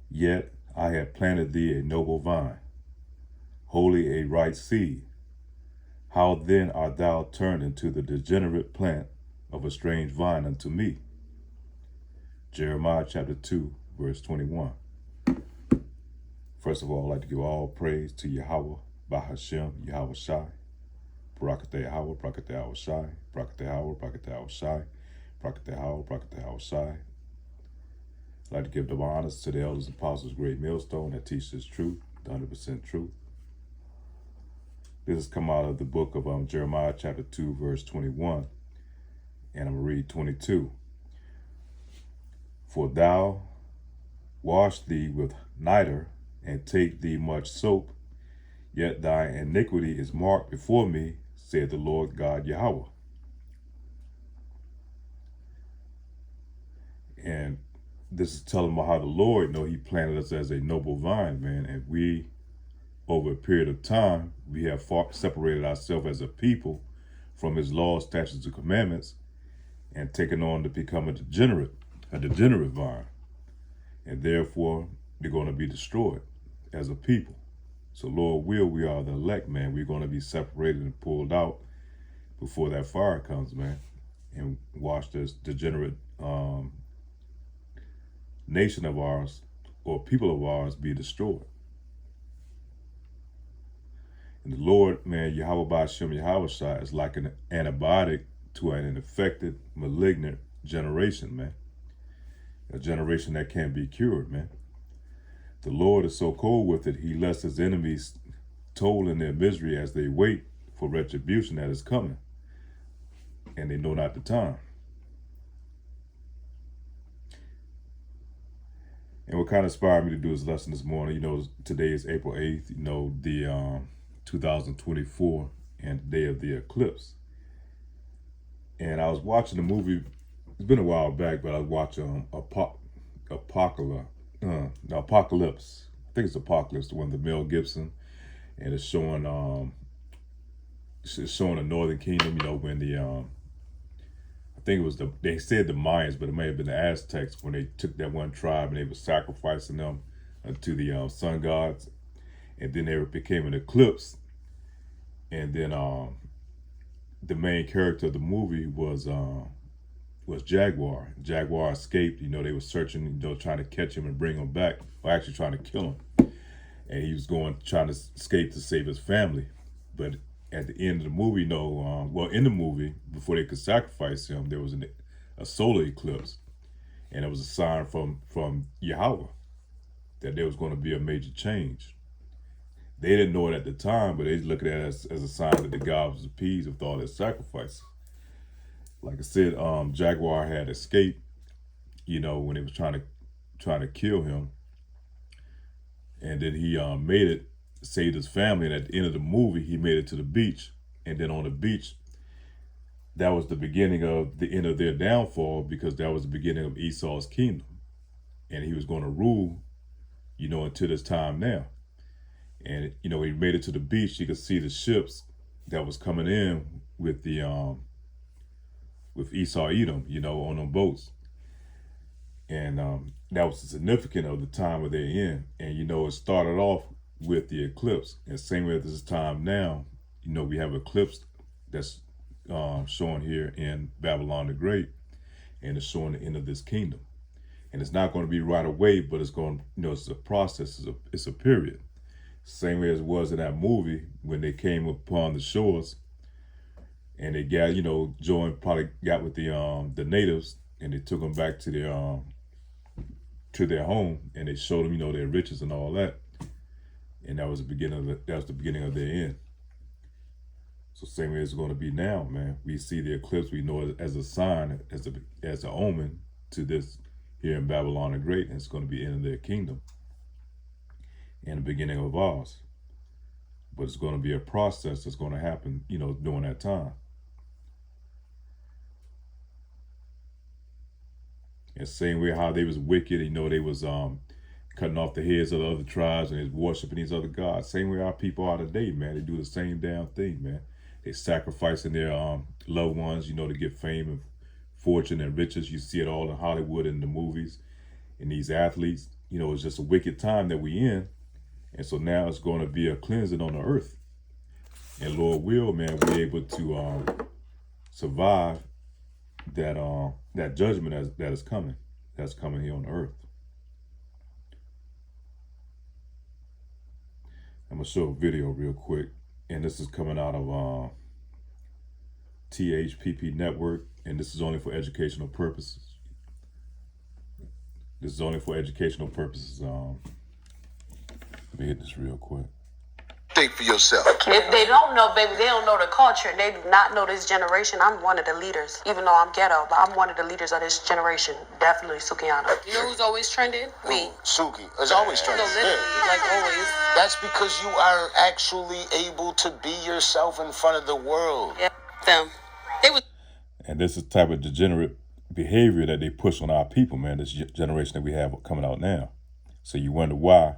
Yet I have planted thee a noble vine, wholly a right seed. How then art thou turned into the degenerate plant of a strange vine unto me? Jeremiah chapter 2, verse 21. First of all, I'd like to give all praise to Yahweh, Bahashem, Yahweh Shai, Barakateh Yahweh, Barakateh Yahweh Shai, Barakateh Yahweh, Barakateh Yahweh Shai, Barakateh Yahweh, Barakateh Yahweh Shai. I'd like to give the honors to the elders and apostles, great millstone that teach this truth, the 100% truth. This has come out of the book of Jeremiah chapter 2, verse 21, and I'm going to read 22. For thou wash thee with niter, and take thee much soap, yet thy iniquity is marked before me, said the Lord God Yahweh. And this is telling me how the Lord, he planted us as a noble vine, man, and we, over a period of time, we have separated ourselves as a people from his laws, statutes, and commandments, and taken on to become a degenerate vine. And therefore, they're going to be destroyed as a people. So Lord will, we are the elect, man. We're going to be separated and pulled out before that fire comes, man, and watch this degenerate nation of ours or people of ours be destroyed. And the Lord, man, Yahweh Ba'Shem Yahweh Shai, is like an antibiotic to an infected, malignant generation, man. A generation that can't be cured, man. The Lord is so cold with it, he lets his enemies toll in their misery as they wait for retribution that is coming. And they know not the time. And what kind of inspired me to do this lesson this morning, today is April 8th, the 2024 and the day of the eclipse. And I was watching the movie, it's been a while back, but I was watching Apocalypse. I think it's Apocalypse, the one with Mel Gibson, and it's showing the Northern Kingdom, when I think it was they said the Mayans, but it may have been the Aztecs when they took that one tribe and they were sacrificing them to the sun gods, and then they became an eclipse, and then the main character of the movie was Jaguar. Jaguar escaped. They were searching, trying to catch him and bring him back, or actually trying to kill him. And he was trying to escape to save his family. But at the end of the movie, in the movie, before they could sacrifice him, there was a solar eclipse, and it was a sign from Yahweh that there was going to be a major change. They didn't know it at the time, but they looked at it as a sign that the God was appeased with all their sacrifices. Like I said, Jaguar had escaped, when they was trying to kill him, and then he made it, saved his family. And at the end of the movie, he made it to the beach, and then on the beach, that was the beginning of the end of their downfall, because that was the beginning of Esau's kingdom, and he was going to rule, until this time now. And he made it to the beach. You could see the ships that was coming in with the with Esau Edom, on them boats. And that was the significance of the time that they're in. And, it started off with the eclipse. And same way at this time now, we have eclipse that's showing here in Babylon the Great. And it's showing the end of this kingdom. And it's not going to be right away, but it's going, it's a process, it's a period. Same way as it was in that movie when they came upon the shores. And they got, probably got with the natives, and they took them back to their home, and they showed them, their riches and all that. And that was the beginning of their end. So same way it's going to be now, man. We see the eclipse, we know it as a sign, as an omen to this here in Babylon the Great, and it's going to be the end of their kingdom and the beginning of ours. But it's going to be a process that's going to happen, during that time. And same way how they was wicked, they was cutting off the heads of the other tribes and is worshiping these other gods. Same way our people are today, man. They do the same damn thing, man. They sacrificing their loved ones, to get fame and fortune and riches. You see it all in Hollywood and the movies and these athletes. it's just a wicked time that we in. And so now it's going to be a cleansing on the earth. And Lord will, man, we're able to survive that judgment that is coming. That's coming here on the earth. I'm going to show a video real quick. And this is coming out of THPP Network. And this is only for educational purposes. This is only for educational purposes. Let me hit this real quick. Think for yourself. If they don't know, baby, they don't know the culture. They do not know this generation. I'm one of the leaders, even though I'm ghetto, but I'm one of the leaders of this generation. Definitely Sukiana. You know who's always trending? Me. Suki is always trending. No, literally, like always. That's because you are actually able to be yourself in front of the world. Yeah, them. They was. And this is the type of degenerate behavior that they push on our people, man. This generation that we have coming out now. So you wonder why,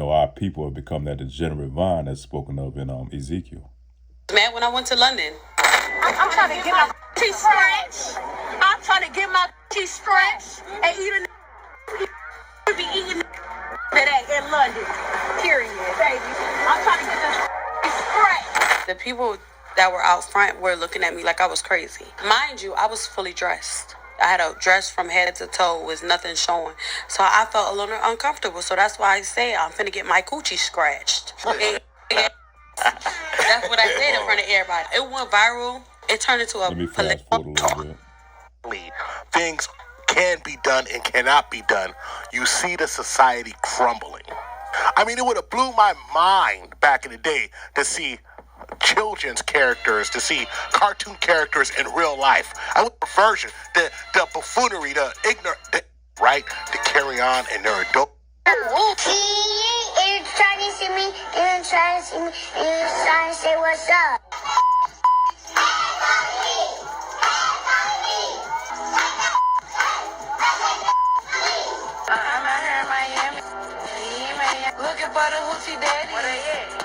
our people have become that degenerate vine that's spoken of in Ezekiel. Man, when I went to London, I'm trying to get my teeth stretched. I'm trying to get my teeth stretched and eating. Be eating today in London. Period, baby. I'm trying to get this stretched. the people that were out front were looking at me like I was crazy. Mind you, I was fully dressed. I had a dress from head to toe with nothing showing. So I felt a little uncomfortable. So that's why I say I'm finna get my coochie scratched. That's what I said in front of everybody. It went viral. It turned into a Let me fast forward a little bit. Things can be done and cannot be done. You see the society crumbling. I mean, it would have blew my mind back in the day to see children's characters, to see cartoon characters in real life. I want perversion, the buffoonery, the ignorant, right, to carry on in their adult. You're trying to see me, you're trying to see me, you're trying to say what's up. I'm out here in Miami. Looking for the hoochie daddy.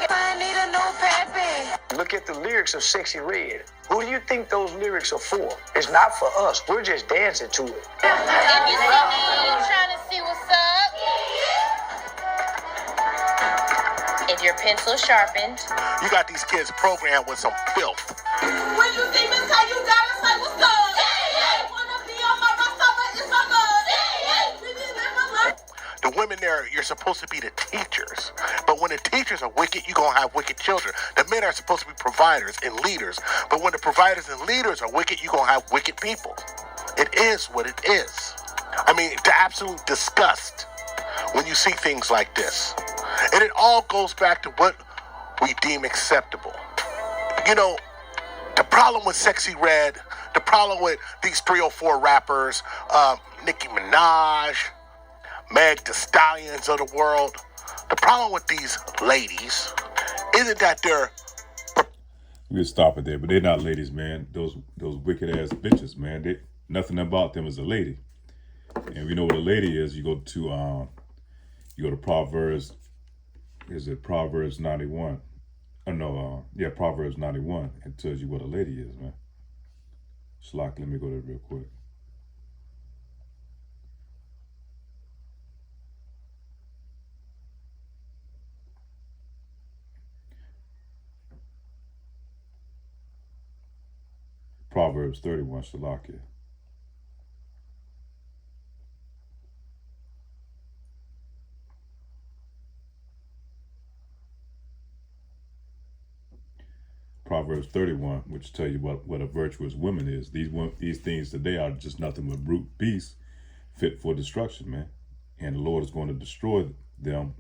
I need a new pappy. Look at the lyrics of Sexy Red. Who do you think those lyrics are for? It's not for us. We're just dancing to it. If you see me, you're trying to see what's up. If your pencil sharpened. You got these kids programmed with some filth. When you see Miss K, you gotta say what's up. Wanna be on my roster, but it's my blood. The women there, you're supposed to be the teachers. But when the teachers are wicked, you're going to have wicked children. The men are supposed to be providers and leaders. But when the providers and leaders are wicked, you're going to have wicked people. It is what it is. I mean, the absolute disgust when you see things like this. And it all goes back to what we deem acceptable. You know, the problem with Sexy Red, the problem with these 304 rappers, Nicki Minaj, Meg the Stallions of the world. The problem with these ladies isn't that they're... We can stop it there, but they're not ladies, man. Those wicked ass bitches, man. Nothing about them is a lady. And we know what a lady is. You go to Proverbs. Is it Proverbs 91? Oh no, Proverbs 91. It tells you what a lady is, man. Schlock, let me go there real quick. Proverbs 31, Shalakia. Proverbs 31, which tell you what a virtuous woman is. These things today are just nothing but brute beasts fit for destruction, man. And the Lord is going to destroy them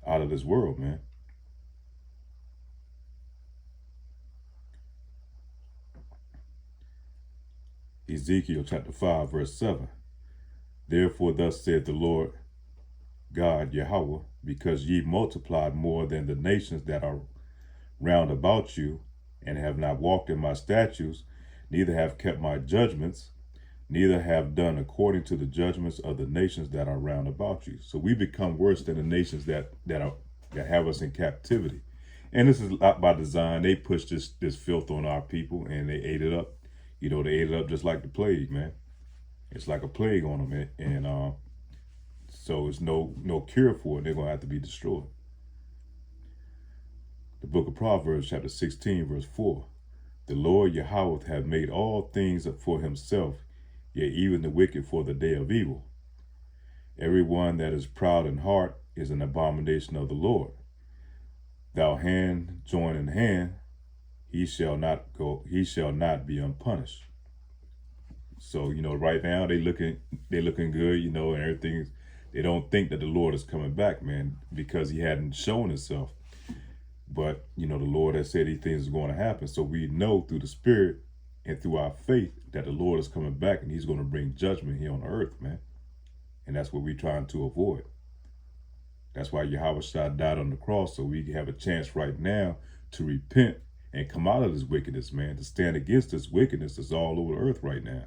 out of this world, man. Ezekiel chapter 5, verse 7. Therefore thus saith the Lord God, Yahweh, because ye multiplied more than the nations that are round about you, and have not walked in my statutes, neither have kept my judgments, neither have done according to the judgments of the nations that are round about you. So we become worse than the nations that have us in captivity. And this is by design. They pushed this filth on our people, and they ate it up. You know, they ate it up just like the plague, man. It's like a plague on them. And So there's no cure for it. They're going to have to be destroyed. The book of Proverbs, chapter 16, verse 4. The Lord Yahweh hath made all things for himself, yea, even the wicked for the day of evil. Every one that is proud in heart is an abomination of the Lord. Thou hand join in hand, he shall not be unpunished. So, right now they're looking good, and everything. They don't think that the Lord is coming back, man, because he hadn't shown himself. But, the Lord has said these things are going to happen. So we know through the Spirit and through our faith that the Lord is coming back and he's going to bring judgment here on earth, man. And that's what we're trying to avoid. That's why Yahweh Shai died on the cross, so we have a chance right now to repent and come out of this wickedness, man, to stand against this wickedness that's all over the earth right now.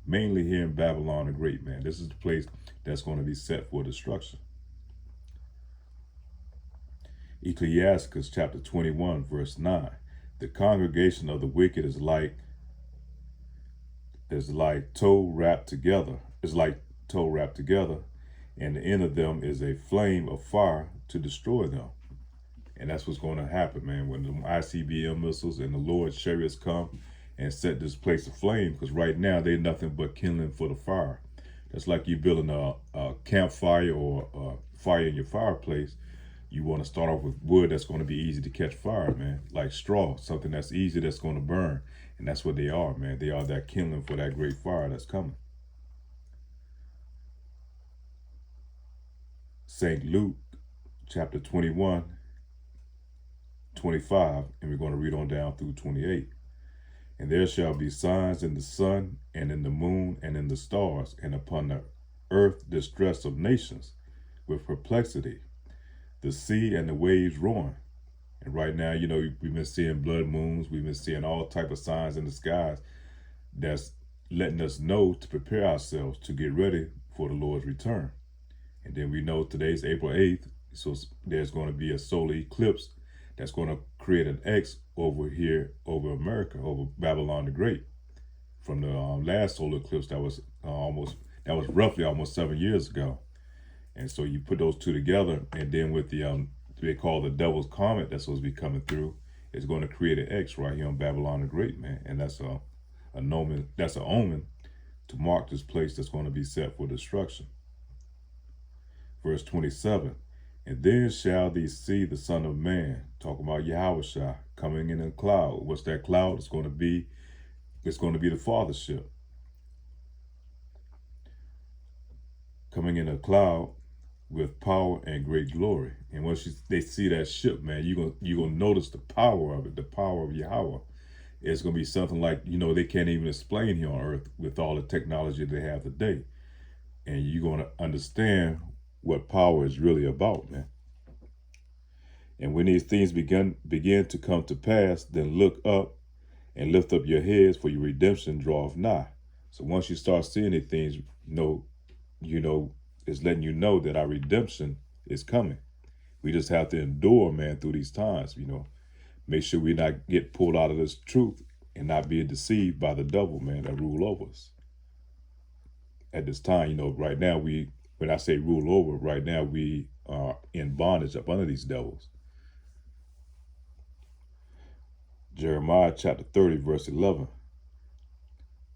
Mainly here in Babylon the Great, man. This is the place that's going to be set for destruction. Ecclesiastes chapter 21, verse 9. The congregation of the wicked is like tow wrapped together. It's like tow wrapped together, and the end of them is a flame of fire to destroy them. And that's what's going to happen, man, when the ICBM missiles and the Lord's chariots come and set this place aflame, because right now they're nothing but kindling for the fire. That's like you building a campfire or a fire in your fireplace. You want to start off with wood that's going to be easy to catch fire, man, like straw, something that's easy that's going to burn. And that's what they are, man. They are that kindling for that great fire that's coming. St. Luke chapter 21, 25, and we're going to read on down through 28. And there shall be signs in the sun and in the moon and in the stars, and upon the earth distress of nations with perplexity, the sea and the waves roaring. And right now, we've been seeing blood moons. We've been seeing all type of signs in the skies that's letting us know to prepare ourselves to get ready for the Lord's return. And then we know today's April 8th, so there's going to be a solar eclipse that's going to create an X over here, over America, over Babylon the Great. From the last solar eclipse that was roughly almost 7 years ago. And so you put those two together, and then with the they call the Devil's Comet that's supposed to be coming through, it's going to create an X right here on Babylon the Great, man. And that's an omen. That's an omen to mark this place that's going to be set for destruction. Verse 27. And then shall thee see the Son of Man, talking about Yahweh Shai, coming in a cloud. What's that cloud? It's going to be the Fathership. Coming in a cloud with power and great glory. And once they see that ship, man, you're gonna notice the power of it, the power of Yahweh. It's gonna be something like, they can't even explain here on earth with all the technology they have today. And you're gonna understand what power is really about, man. And when these things begin to come to pass, then look up and lift up your heads, for your redemption draweth nigh. So once you start seeing these things, it's letting you know that our redemption is coming. We just have to endure, man, through these times, Make sure we not get pulled out of this truth and not being deceived by the devil, man, that rule over us. At this time, right now, when I say rule over, right now we are in bondage up under these devils. Jeremiah chapter 30, verse 11.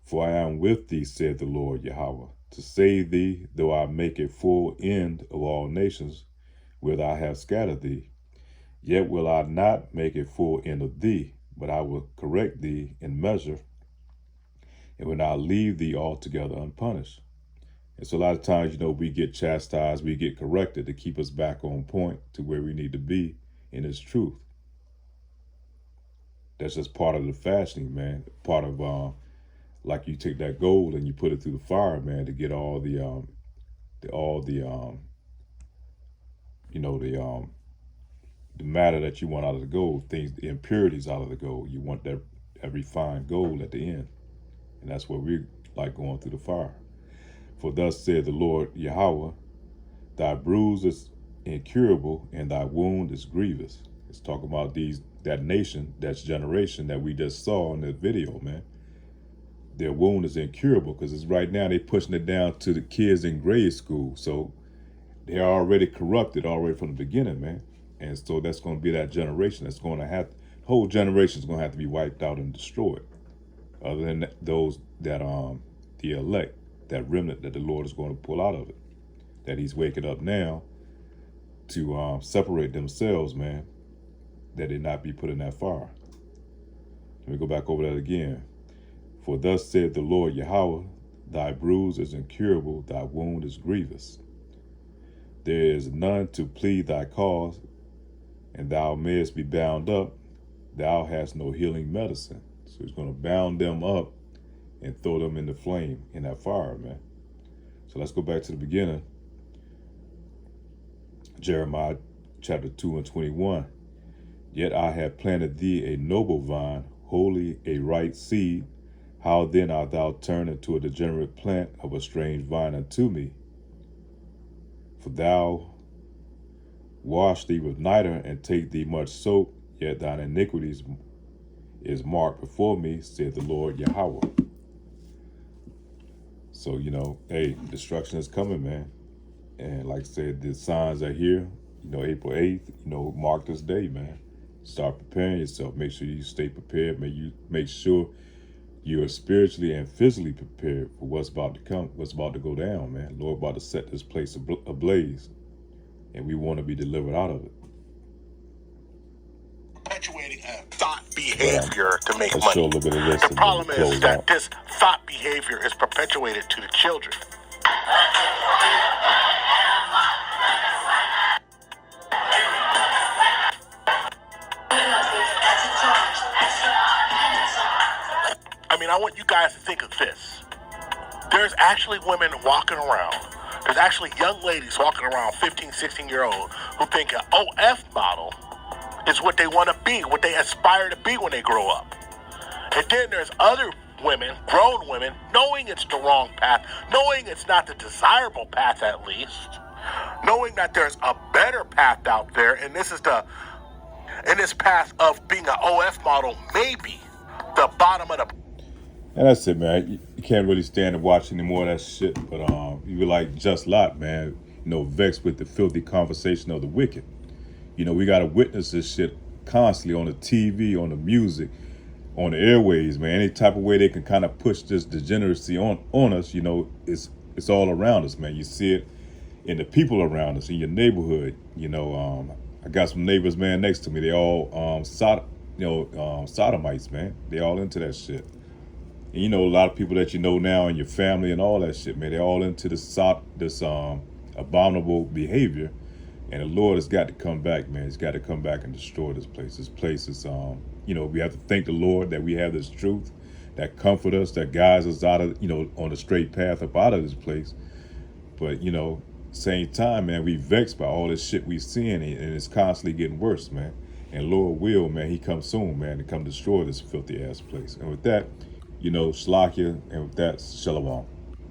For I am with thee, saith the Lord Yahweh, to save thee, though I make a full end of all nations, whither I have scattered thee. Yet will I not make a full end of thee, but I will correct thee in measure, and will not leave thee altogether unpunished. And so a lot of times, we get chastised, we get corrected to keep us back on point to where we need to be in His truth. That's just part of the fashioning, man. Part of like you take that gold and you put it through the fire, man, to get all the matter that you want out of the gold, the impurities out of the gold. You want that refined gold at the end. And that's what we like going through the fire. For thus said the Lord Yahweh, thy bruise is incurable and thy wound is grievous. It's talking about that nation, that generation that we just saw in the video, man. Their wound is incurable because it's right now they're pushing it down to the kids in grade school. So they're already corrupted already from the beginning, man. And so that's going to be that generation that's going to have, the whole generation is going to have to be wiped out and destroyed. Other than those that the elect, that remnant that the Lord is going to pull out of it, that He's waking up now to separate themselves, man, that they not be put in that fire. Let me go back over that again. For thus said the Lord Yahweh, thy bruise is incurable, thy wound is grievous. There is none to plead thy cause, and thou mayest be bound up, thou hast no healing medicine. So He's going to bound them up and throw them in the flame, in that fire, man. So let's go back to the beginning. Jeremiah chapter 2 and 21. Yet I have planted thee a noble vine, wholly a right seed. How then art thou turned into a degenerate plant of a strange vine unto me? For thou wash thee with niter and take thee much soap, yet thine iniquities is marked before me, said the Lord Yahweh. So, hey, destruction is coming, man. And like I said, the signs are here. April 8th, mark this day, man. Start preparing yourself. Make sure you stay prepared. Make sure you're spiritually and physically prepared for what's about to come, what's about to go down, man. Lord about to set this place ablaze, and we want to be delivered out of it. Perpetuating a thought behavior to make let's show a money. little bit of this The and problem then we'll is close that out. this thought behavior is perpetuated to the children. I mean, I want you guys to think of this. There's actually women walking around. There's actually young ladies walking around, 15, 16-year-old, who think an OF model is what they want to be, what they aspire to be when they grow up. And then there's other women, grown women, knowing it's the wrong path, knowing it's not the desirable path at least, knowing that there's a better path out there, and this path of being an OF model may be the bottom of the. And that's it, man. You can't really stand to watch any more of that shit. But you be like Just Lot, man. Vexed with the filthy conversation of the wicked. We got to witness this shit constantly on the TV, on the music, on the airways, man. Any type of way they can kind of push this degeneracy on us, it's all around us, man. You see it in the people around us, in your neighborhood. I got some neighbors, man, next to me. They all sodomites, man. They all into that shit. And a lot of people that now in your family and all that shit, man, they're all into this abominable behavior. And the Lord has got to come back, man. He's got to come back and destroy this place. This place is, we have to thank the Lord that we have this truth that comfort us, that guides us out of, on the straight path up out of this place. But, same time, man, we vexed by all this shit we seeing, and it's constantly getting worse, man. And Lord will, man, He comes soon, man, to come destroy this filthy ass place. And with that, Shlakia, and with that, Shalom.